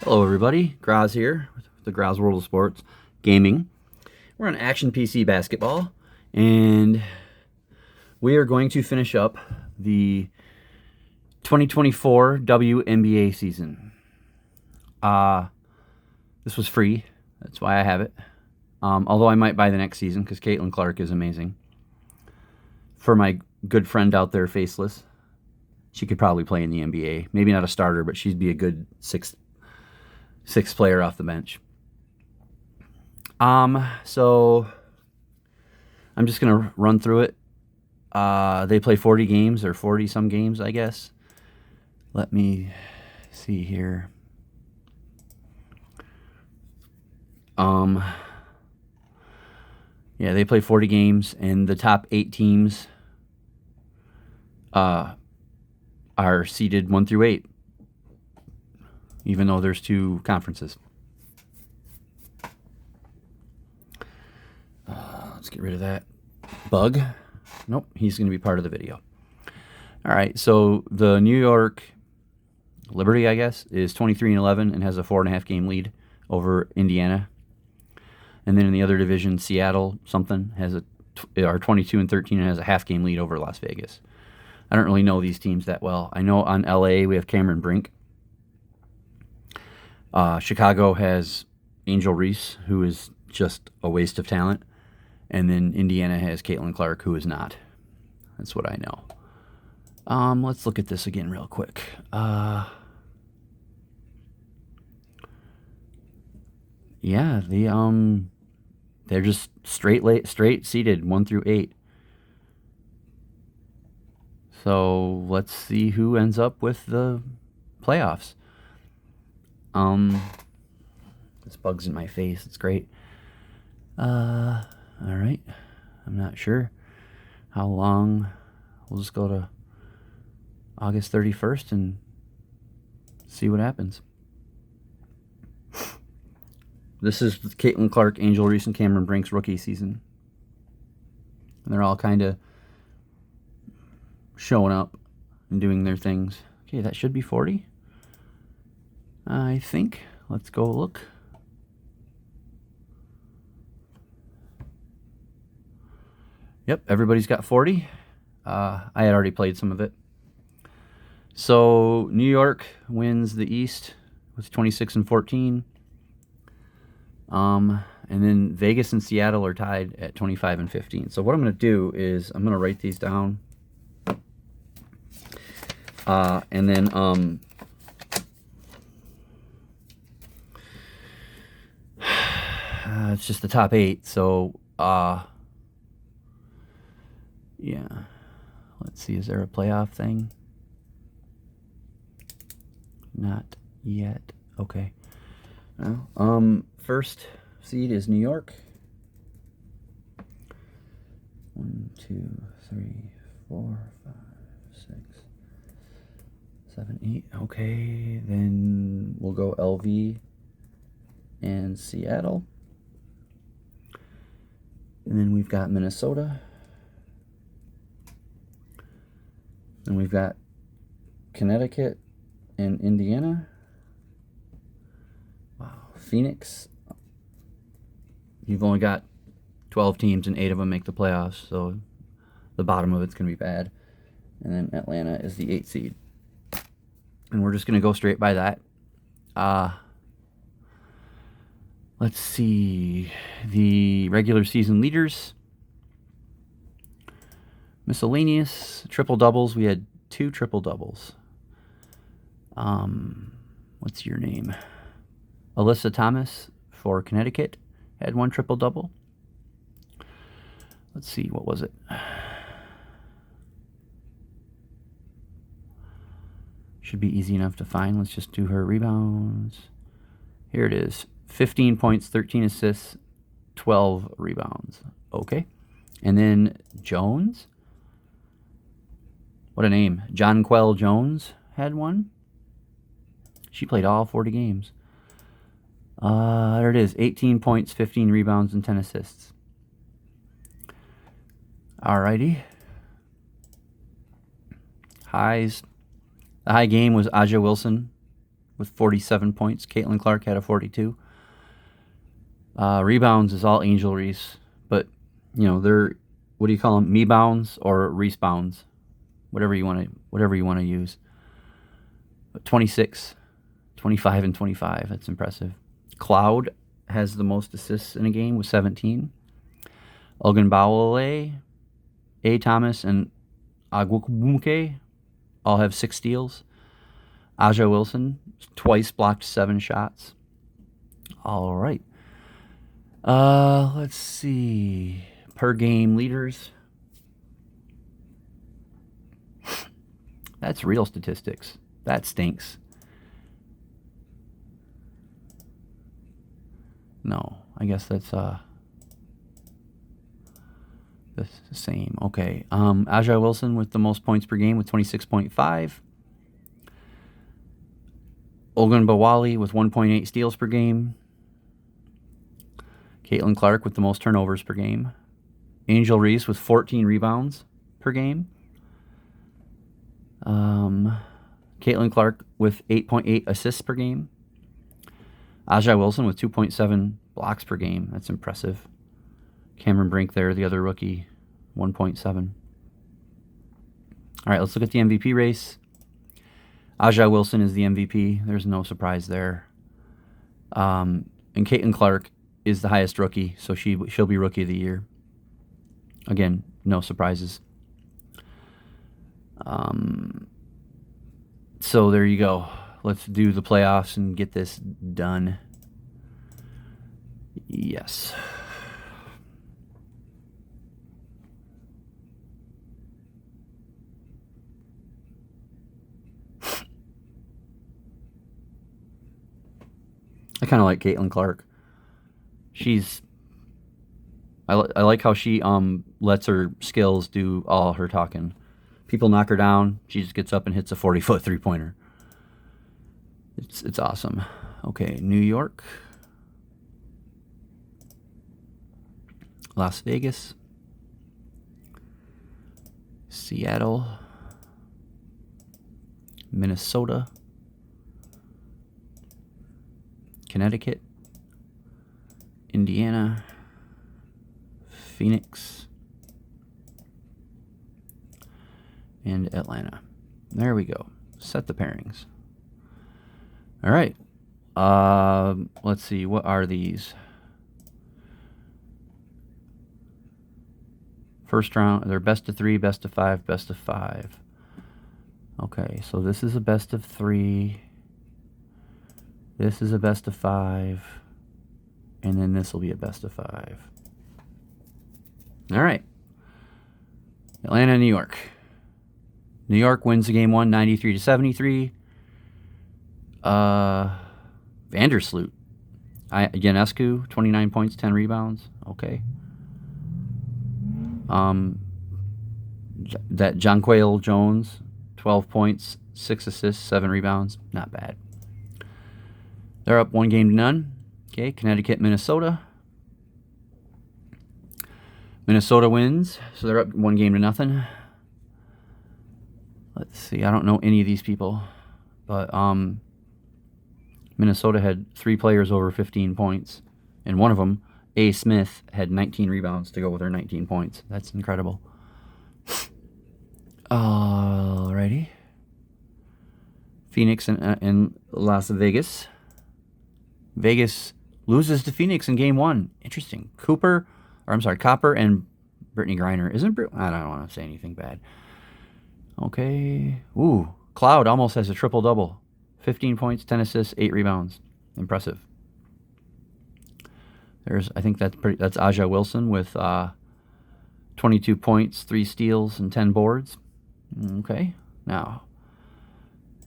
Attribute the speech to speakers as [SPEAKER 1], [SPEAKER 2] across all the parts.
[SPEAKER 1] Hello everybody, Graz here with the Graz World of Sports Gaming. We're on Action PC Basketball, and we are going to finish up the 2024 WNBA season. This was free, that's why I have it. Although I might buy the next season because Caitlin Clark is amazing. For my good friend out there, Faceless, she could probably play in the NBA. Maybe not a starter, but she'd be a good sixth player off the bench. So I'm just gonna run through it. They play 40 games or 40 some games, I guess. Let me see here. Yeah, they play 40 games, and the top 8 teams are seeded 1 through 8. Even though there's 2 conferences. Let's get rid of that bug. Nope, he's going to be part of the video. All right, so the New York Liberty, I guess, is 23-11 and has a 4.5 game lead over Indiana. And then in the other division, Seattle something are 22-13 and has a half game lead over Las Vegas. I don't really know these teams that well. I know on LA we have Cameron Brink. Chicago has Angel Reese, who is just a waste of talent. And then Indiana has Caitlin Clark, who is not. That's what I know. Let's look at this again real quick. Yeah, they're just straight seeded 1 through 8. So let's see who ends up with the playoffs. This bug's in my face. It's great. All right. I'm not sure how long. We'll just go to August 31st and see what happens. This is Caitlin Clark, Angel Reese, and Cameron Brink's rookie season. And they're all kind of showing up and doing their things. Okay, that should be 40. I think. Let's go look. Yep, everybody's got 40. I had already played some of it. So New York wins the East with 26-14. And then Vegas and Seattle are tied at 25-15. So what I'm going to do is I'm going to write these down. And then it's just the top 8. So yeah. Let's see, is there a playoff thing? Not yet. Okay. Well, first seed is New York. 1, 2, 3, 4, 5, 6, 7, 8. Okay, then we'll go LV and Seattle. And then we've got Minnesota. And we've got Connecticut and Indiana. Wow. Phoenix. You've only got 12 teams and 8 of them make the playoffs, so the bottom of it's going to be bad. And then Atlanta is the 8th seed. And we're just going to go straight by that. Let's see. The regular season leaders. Miscellaneous triple doubles. We had 2 triple doubles. What's your name? Alyssa Thomas for Connecticut had 1 triple double. Let's see, what was it? Should be easy enough to find. Let's just do her rebounds. Here it is. 15 points, 13 assists, 12 rebounds. Okay. And then Jones. What a name. Jonquel Jones had 1. She played all 40 games. There it is. 18 points, 15 rebounds, and 10 assists. Alrighty. Highs. The high game was Aja Wilson with 47 points. Caitlin Clark had a 42. Rebounds is all Angel Reese, but you know they're, what do you call them? Me bounds or Reese bounds, whatever you want to use. But 26, 25, and 25. That's impressive. Cloud has the most assists in a game with 17. Ogunbowale, A. Thomas, and Agwukwumke all have 6 steals. Aja Wilson twice blocked 7 shots. All right. Let's see. Per game leaders. That's real statistics. That stinks. No, I guess that's the same. Okay. Aja Wilson with the most points per game with 26.5. Ogunbowale with 1.8 steals per game. Caitlin Clark with the most turnovers per game. Angel Reese with 14 rebounds per game. Caitlin Clark with 8.8 assists per game. Aja Wilson with 2.7 blocks per game. That's impressive. Cameron Brink there, the other rookie, 1.7. All right, let's look at the MVP race. Aja Wilson is the MVP. There's no surprise there. And Caitlin Clark is the highest rookie, so she'll be Rookie of the Year. Again, no surprises. So there you go. Let's do the playoffs and get this done. Yes. I kind of like Caitlin Clark. I like how she lets her skills do all her talking. People knock her down, she just gets up and hits a 40-foot three-pointer. It's awesome. Okay, New York, Las Vegas, Seattle, Minnesota, Connecticut, Indiana, Phoenix, and Atlanta. There we go. Set the pairings. All right. Let's see. What are these? First round. They're best of 3, best of 5, best of 5. Okay. So this is a best of 3. This is a best of 5. And then this will be a best of 5. All right. Atlanta, New York. New York wins the game 1, 93-73. Vandersloot. Ionescu, 29 points, 10 rebounds. Okay. That Jonquel Jones, 12 points, 6 assists, 7 rebounds. Not bad. They're up 1-0. Okay, Connecticut, Minnesota. Minnesota wins, so they're up 1-0. Let's see. I don't know any of these people, but Minnesota had 3 players over 15 points, and one of them, A. Smith, had 19 rebounds to go with her 19 points. That's incredible. Alrighty. Phoenix and Las Vegas. Vegas loses to Phoenix in game 1. Interesting. Copper and Brittany Griner. I don't want to say anything bad. Okay. Ooh, Cloud almost has a triple-double. 15 points, 10 assists, 8 rebounds. Impressive. I think that's Aja Wilson with 22 points, 3 steals, and 10 boards. Okay. Now,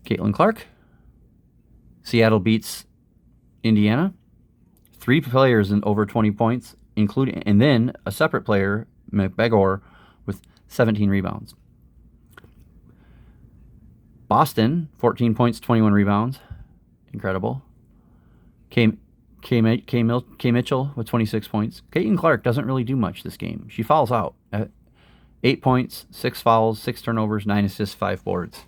[SPEAKER 1] Caitlin Clark. Seattle beats Indiana. 3 players in over 20 points, and then a separate player, McBegor, with 17 rebounds. Boston, 14 points, 21 rebounds. Incredible. K. Mitchell with 26 points. Caitlin Clark doesn't really do much this game. She fouls out. 8 points, 6 fouls, 6 turnovers, 9 assists, 5 boards.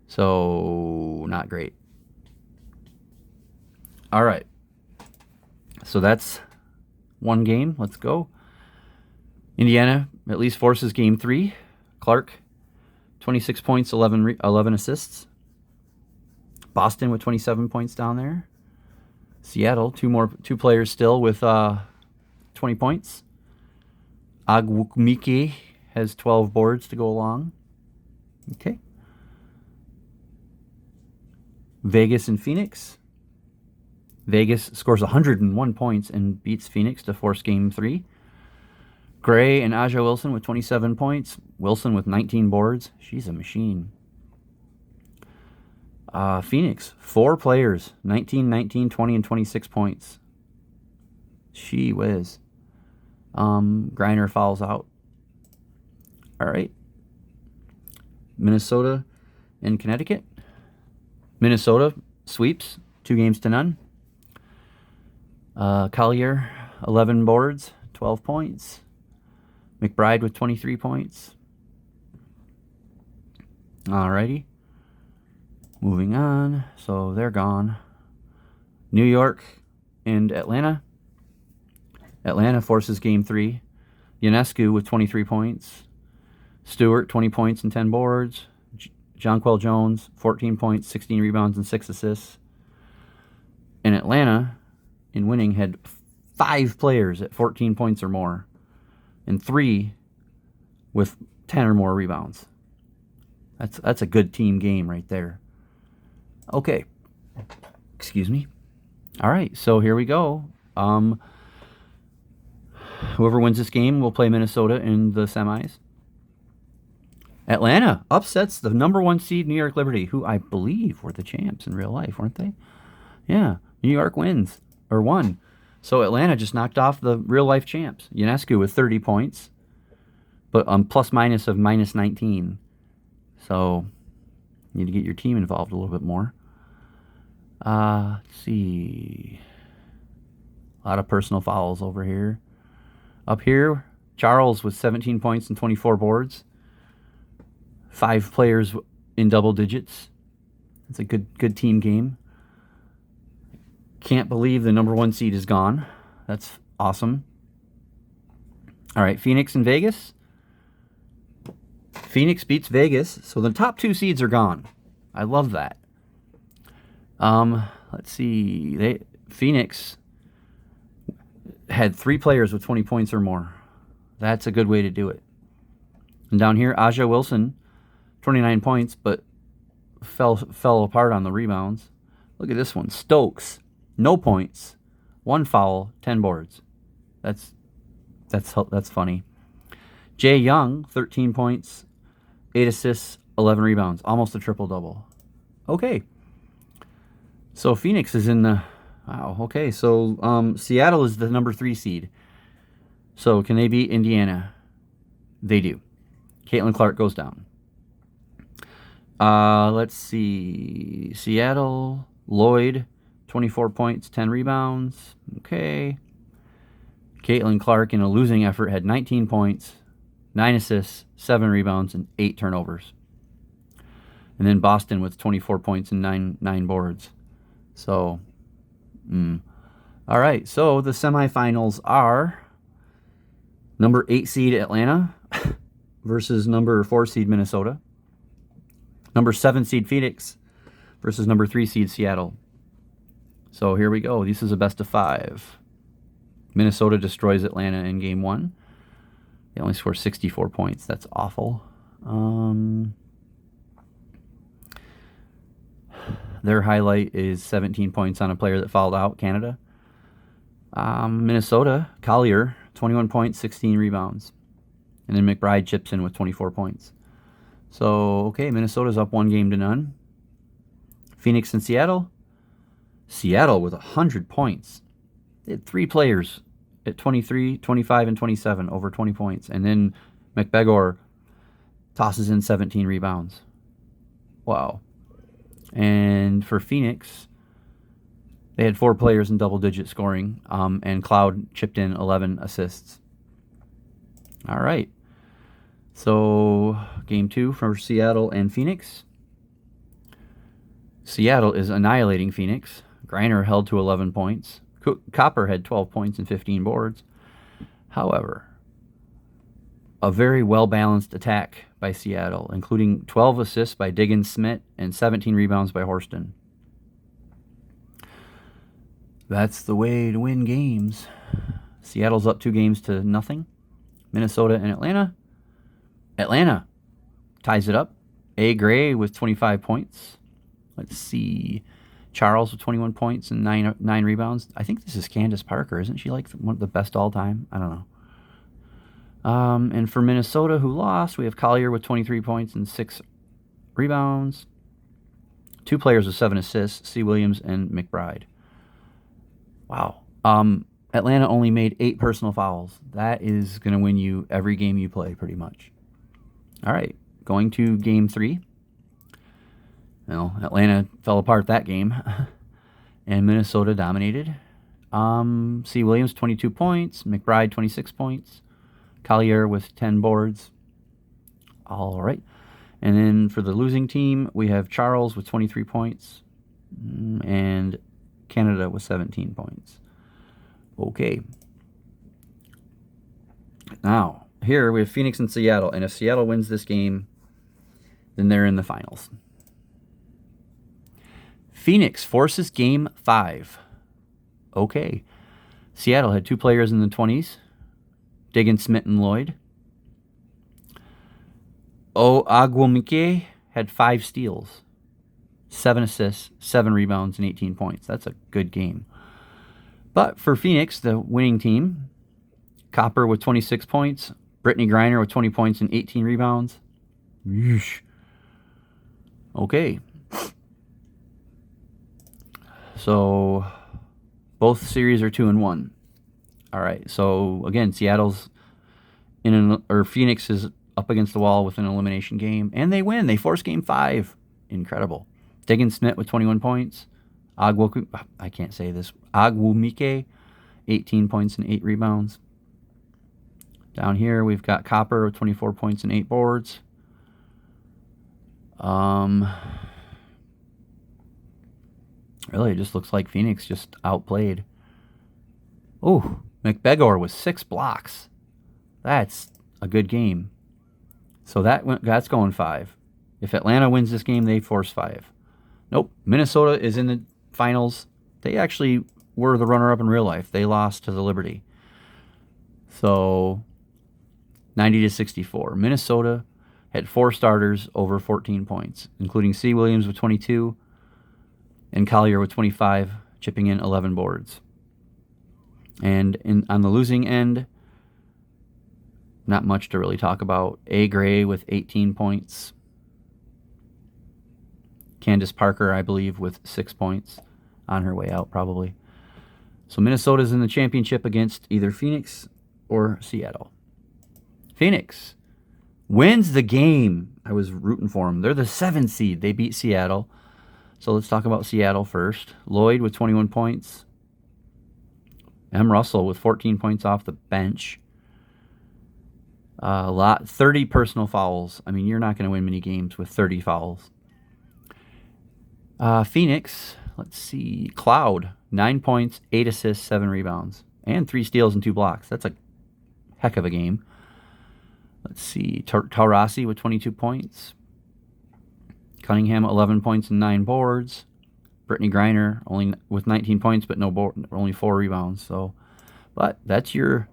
[SPEAKER 1] So, not great. All right. So that's one game. Let's go. Indiana at least forces game 3. Clark, 26 points, 11 assists. Boston with 27 points down there. Seattle, two players still with 20 points. Agwumike has 12 boards to go along. Okay. Vegas and Phoenix. Vegas scores 101 points and beats Phoenix to force game 3. Gray and Aja Wilson with 27 points. Wilson with 19 boards. She's a machine. Phoenix, 4 players, 19, 19, 20, and 26 points. She whiz. Griner fouls out. All right. Minnesota and Connecticut. Minnesota sweeps 2-0. Collier, 11 boards, 12 points. McBride with 23 points. All righty. Moving on. So they're gone. New York and Atlanta. Atlanta forces game 3. Ionescu with 23 points. Stewart, 20 points and 10 boards. Jonquel Jones, 14 points, 16 rebounds, and 6 assists. And Atlanta, in winning, had 5 players at 14 points or more. And 3 with 10 or more rebounds. That's a good team game right there. Okay. Excuse me. All right, so here we go. Whoever wins this game will play Minnesota in the semis. Atlanta upsets the number 1 seed New York Liberty, who I believe were the champs in real life, weren't they? Yeah, New York won. So Atlanta just knocked off the real life champs. Ionescu with 30 points, but plus minus of minus 19. So you need to get your team involved a little bit more. Let's see. A lot of personal fouls over here. Up here, Charles with 17 points and 24 boards. 5 players in double digits. It's a good team game. Can't believe the number 1 seed is gone. That's awesome. All right, Phoenix and Vegas. Phoenix beats Vegas, so the top 2 seeds are gone. I love that. Let's see. Phoenix had 3 players with 20 points or more. That's a good way to do it. And down here, Aja Wilson, 29 points, but fell apart on the rebounds. Look at this one. Stokes, no points, 1 foul, 10 boards. That's funny. Jay Young, 13 points, 8 assists, 11 rebounds, almost a triple-double. Okay. So Phoenix is in the... Wow, okay. So Seattle is the number 3 seed. So can they beat Indiana? They do. Caitlin Clark goes down. Let's see. Seattle, Lloyd, 24 points, 10 rebounds. Okay. Caitlin Clark, in a losing effort, had 19 points, 9 assists, 7 rebounds, and 8 turnovers. And then Boston with 24 points and 9 boards. So, all right. So the semifinals are number 8 seed Atlanta versus number 4 seed Minnesota. Number 7 seed Phoenix versus number 3 seed Seattle. So here we go. This is a best of 5. Minnesota destroys Atlanta in game 1. They only score 64 points. That's awful. Their highlight is 17 points on a player that fouled out, Canada. Minnesota, Collier, 21 points, 16 rebounds. And then McBride chips in with 24 points. So, okay, Minnesota's up 1-0. Phoenix and Seattle. Seattle with 100 points. They had 3 players at 23, 25, and 27 over 20 points. And then McBegor tosses in 17 rebounds. Wow. And for Phoenix, they had 4 players in double-digit scoring, and Cloud chipped in 11 assists. All right. So, game 2 for Seattle and Phoenix. Seattle is annihilating Phoenix. Griner held to 11 points. Copper had 12 points and 15 boards. However, a very well-balanced attack by Seattle, including 12 assists by Diggins-Smith and 17 rebounds by Horston. That's the way to win games. Seattle's up 2-0. Minnesota and Atlanta. Atlanta ties it up. A. Gray with 25 points. Let's see. Charles with 21 points and 9 rebounds. I think this is Candace Parker. Isn't she like one of the best all time? I don't know. And for Minnesota, who lost, we have Collier with 23 points and 6 rebounds. 2 players with 7 assists, C. Williams and McBride. Wow. Atlanta only made 8 personal fouls. That is going to win you every game you play, pretty much. All right, going to Game 3. Well, Atlanta fell apart that game, and Minnesota dominated. C. Williams, 22 points. McBride, 26 points. Collier with 10 boards. All right. And then for the losing team, we have Charles with 23 points and Canada with 17 points. Okay. Now, here we have Phoenix and Seattle. And if Seattle wins this game, then they're in the finals. Phoenix forces Game 5. Okay. Seattle had 2 players in the 20s. Diggins, Smith, and Lloyd. Agwumike had 5 steals, 7 assists, 7 rebounds, and 18 points. That's a good game. But for Phoenix, the winning team, Copper with 26 points, Brittany Griner with 20 points and 18 rebounds. Yeesh. Okay. So both series are 2-1. All right. So again, Phoenix is up against the wall with an elimination game, and they win. They force Game 5. Incredible. Diggins-Smith with 21 points. Agwumike, 18 points and 8 rebounds. Down here, we've got Copper with 24 points and 8 boards. Really, it just looks like Phoenix just outplayed. Oh, McBegor with 6 blocks. That's a good game. So that's going 5. If Atlanta wins this game, they force 5. Nope. Minnesota is in the finals. They actually were the runner-up in real life. They lost to the Liberty. So 90-64. Minnesota had 4 starters over 14 points, including C. Williams with 22 and Collier with 25, chipping in 11 boards. And on the losing end, not much to really talk about. A. Gray with 18 points. Candace Parker, I believe, with 6 points on her way out, probably. So Minnesota's in the championship against either Phoenix or Seattle. Phoenix wins the game. I was rooting for them. They're the 7th seed. They beat Seattle. So let's talk about Seattle first. Lloyd with 21 points. M. Russell with 14 points off the bench. 30 personal fouls. I mean, you're not going to win many games with 30 fouls. Phoenix, let's see. Cloud, 9 points, 8 assists, 7 rebounds, and 3 steals and 2 blocks. That's a heck of a game. Let's see. Taurasi with 22 points. Cunningham, 11 points and 9 boards. Brittany Griner only with 19 points, but only 4 rebounds. But that's your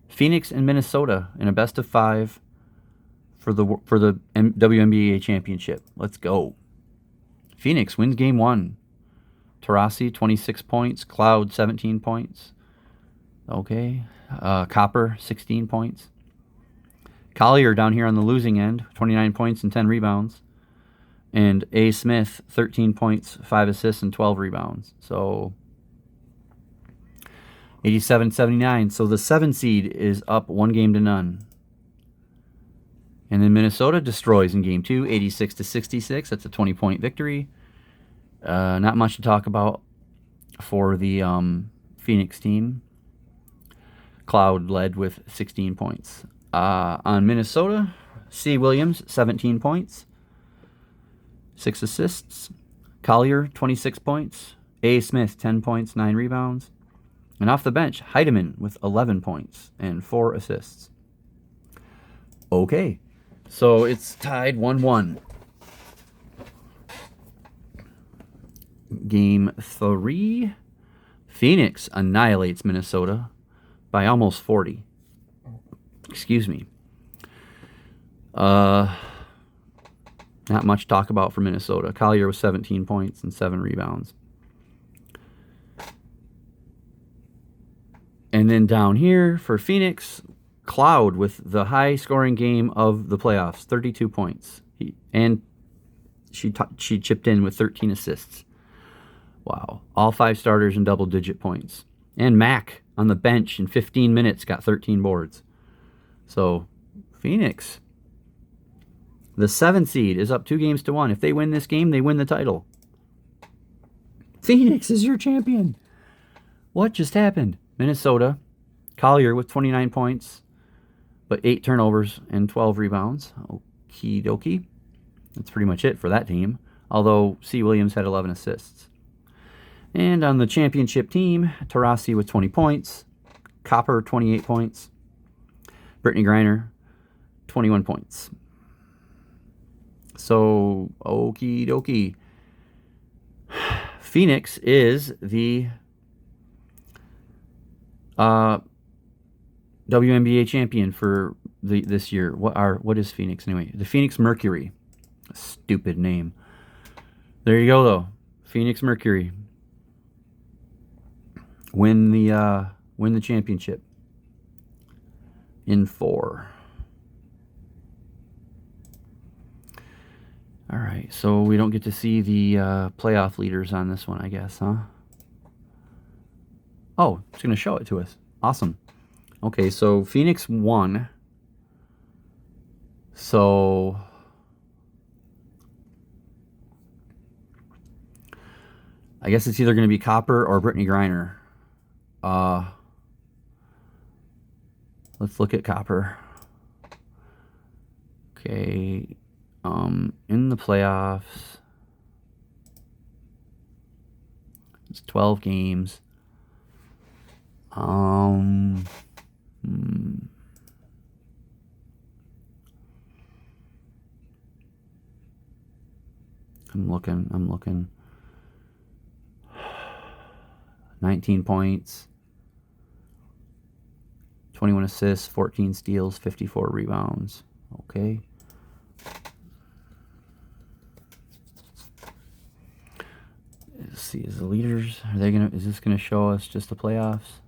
[SPEAKER 1] Phoenix and Minnesota in a best of 5 for the WNBA championship. Let's go. Phoenix wins Game 1. Taurasi, 26 points. Cloud, 17 points. Okay. Copper, 16 points. Collier down here on the losing end, 29 points and 10 rebounds. And A. Smith, 13 points, 5 assists, and 12 rebounds. So 87-79. So the 7 seed is up 1-0. And then Minnesota destroys in Game 2, 86-66. That's a 20-point victory. Not much to talk about for the Phoenix team. Cloud led with 16 points. On Minnesota, C. Williams, 17 points. 6 assists. Collier, 26 points. A. Smith, 10 points, 9 rebounds. And off the bench, Heidemann with 11 points and 4 assists. Okay, so it's tied 1-1. Game 3. Phoenix annihilates Minnesota by almost 40. Excuse me. Not much talk about for Minnesota. Collier with 17 points and 7 rebounds. And then down here for Phoenix, Cloud with the high-scoring game of the playoffs, 32 points. She chipped in with 13 assists. Wow. All 5 starters in double-digit points. And Mack on the bench in 15 minutes got 13 boards. So, Phoenix, the 7th seed, is up 2-1. If they win this game, they win the title. Phoenix is your champion. What just happened? Minnesota, Collier with 29 points, but 8 turnovers and 12 rebounds. Okie dokie. That's pretty much it for that team, although C. Williams had 11 assists. And on the championship team, Taurasi with 20 points, Copper 28 points, Brittany Griner 21 points. So, okie dokie. Phoenix is the WNBA champion for this year. What is Phoenix anyway? The Phoenix Mercury. A stupid name. There you go though. Phoenix Mercury win the championship in 4. All right, so we don't get to see the playoff leaders on this one, I guess, huh? Oh, it's going to show it to us. Awesome. Okay, so Phoenix won. So I guess it's either going to be Copper or Brittany Griner. Let's look at Copper. Okay, in the playoffs, it's 12 games. I'm looking. 19 points, 21 assists, 14 steals, 54 rebounds. Okay. Let's see, is the leaders, is this gonna show us just the playoffs?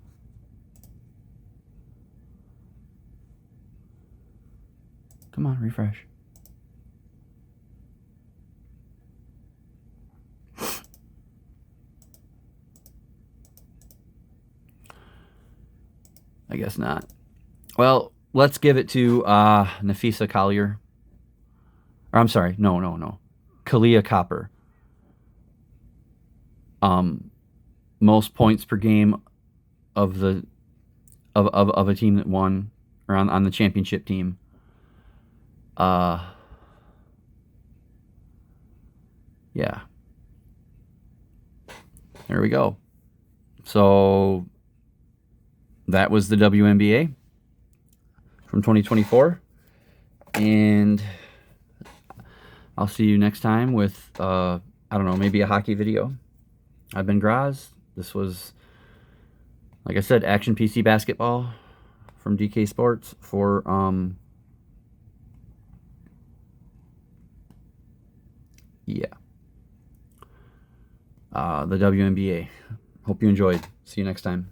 [SPEAKER 1] Come on, refresh. I guess not. Well, let's give it to Nafisa Collier. Or I'm sorry, no. Kalia Copper. Most points per game of the of a team that won, or on the championship team. Yeah. There we go. So that was the WNBA from 2024. And I'll see you next time with, I don't know, maybe a hockey video. I've been Graz. This was, like I said, Action PC Basketball from DK Sports for, the WNBA. Hope you enjoyed. See you next time.